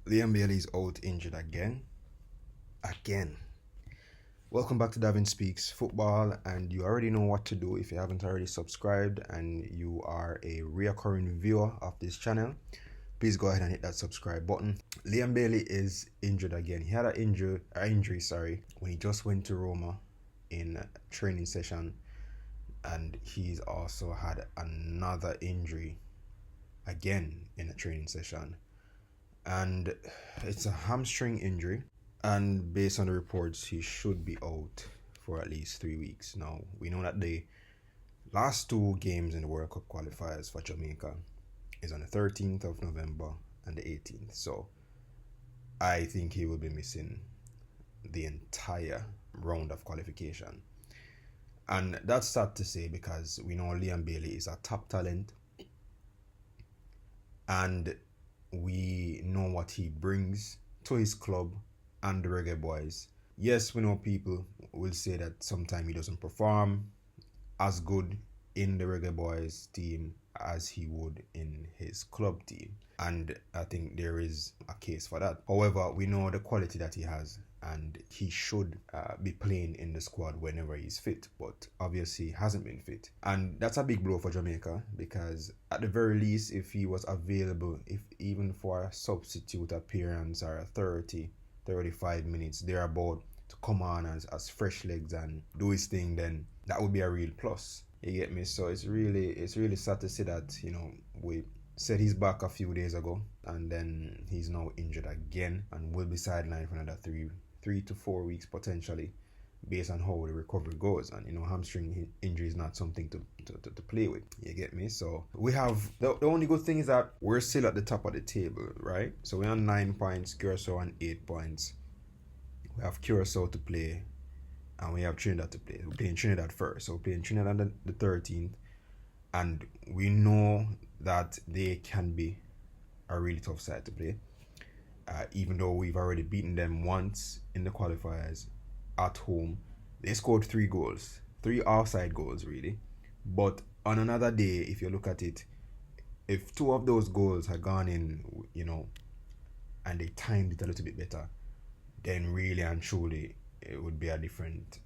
Liam Bailey's out injured again. Again. Welcome back to Davin Speaks Football, and you already know what to do if you haven't already subscribed and you are a reoccurring viewer of this channel. Please go ahead and hit that subscribe button. Liam Bailey is injured again. He had an injury, when he just went to Roma in a training session, and he's also had another injury again in a training session. And it's a hamstring injury, and based on the reports he should be out for at least 3 weeks. Now we know that the last two games in the World Cup qualifiers for Jamaica is on the 13th of November and the 18th, so I think he will be missing the entire round of qualification. And that's sad to say because we know Liam Bailey is a top talent and we know what he brings to his club and the Reggae Boys. Yes, we know people will say that sometimes he doesn't perform as good in the Reggae Boys team as he would in his club team, and I think there is a case for that. However, we know the quality that he has, and he should be playing in the squad whenever he's fit, but obviously hasn't been fit, and that's a big blow for Jamaica, because at the very least, if he was available, if even for a substitute appearance or a 35 minutes thereabout to come on as fresh legs and do his thing, then that would be a real plus. You get me? So it's really sad to see that, we said he's back a few days ago and then he's now injured again and will be sidelined for another 3 to 4 weeks potentially, based on how the recovery goes. And hamstring injury is not something to play with. You get me? So we have the only good thing is that we're still at the top of the table, right? So we're on 9 points, Curacao on 8 points. We have Curacao to play and we have Trinidad to play. We're playing Trinidad first. So we're playing Trinidad on the 13th, and we know that they can be a really tough side to play. Even though we've already beaten them once in the qualifiers at home. They scored 3 goals, 3 offside goals really. But on another day, if you look at it, if 2 of those goals had gone in, and they timed it a little bit better, then really and truly it would be a different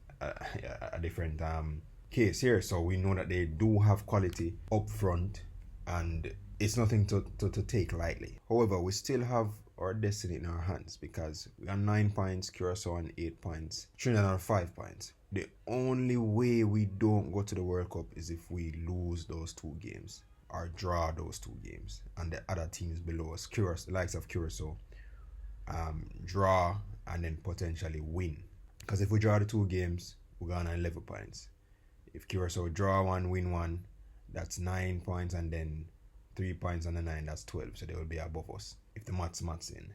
case here. So we know that they do have quality up front, and it's nothing to take lightly. However, we still have our destiny in our hands, because we are 9 points, Curacao on 8 points, Trinidad on 5 points. The only way we don't go to the World Cup is if we lose those 2 games or draw those 2 games, and the other teams below us, the likes of Curacao, draw and then potentially win. Because if we draw the 2 games, we're going on 11 points. If Curacao draw 1, win 1, that's 9 points, and then 3 points on the 9, that's 12. So they will be above us if the maths in.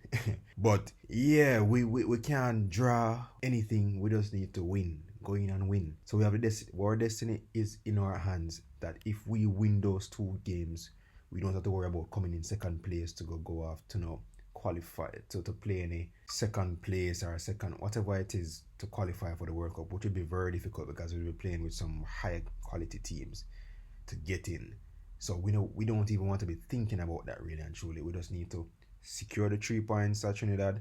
But yeah, we can't draw anything. We just need to win. Go in and win. So we have our destiny is in our hands, that if we win those 2 games, we don't have to worry about coming in second place to go off to qualify to play in a second place or a second whatever it is to qualify for the World Cup, which would be very difficult because we'll be playing with some high quality teams to get in. So we don't even want to be thinking about that really and truly. We just need to secure the 3 points at Trinidad,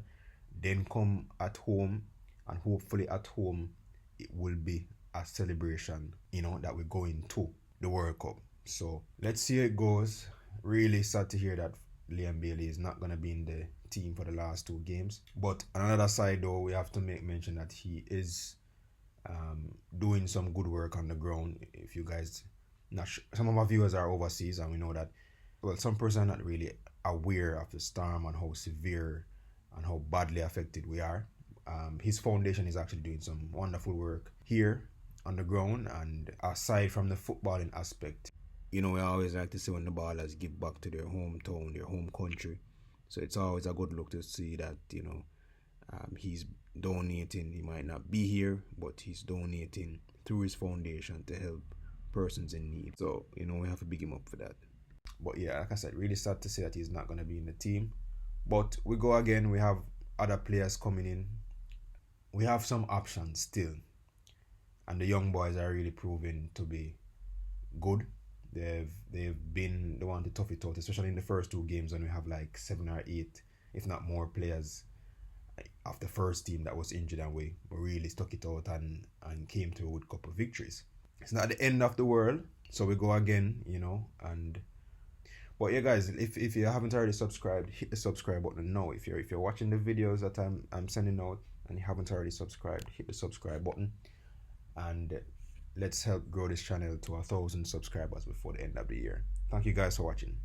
then come at home, and hopefully at home it will be a celebration, that we're going to the World Cup. So let's see how it goes. Really sad to hear that Liam Bailey is not going to be in the team for the last 2 games. But on another side though, we have to make mention that he is doing some good work on the ground. If you guys, some of our viewers are overseas, and we know that, well, some person are not really aware of the storm and how severe and how badly affected we are. His foundation is actually doing some wonderful work here on the ground, and aside from the footballing aspect, we always like to see when the ballers give back to their hometown, their home country. So it's always a good look to see that, he's donating. He might not be here, but he's donating through his foundation to help persons in need. So, we have to big him up for that. But yeah, like I said, really sad to see that he's not going to be in the team. But we go again. We have other players coming in. We have some options still. And the young boys are really proving to be good. They've been the one to tough it out, especially in the first 2 games when we have like 7 or 8 if not more players of the first team that was injured, and we really stuck it out and came to a good couple of victories. It's not the end of the world, so we go again, and but yeah, guys, if you haven't already subscribed, hit the subscribe button now. If you're watching the videos that I'm sending out and you haven't already subscribed, hit the subscribe button, and let's help grow this channel to 1,000 subscribers before the end of the year. Thank you guys for watching.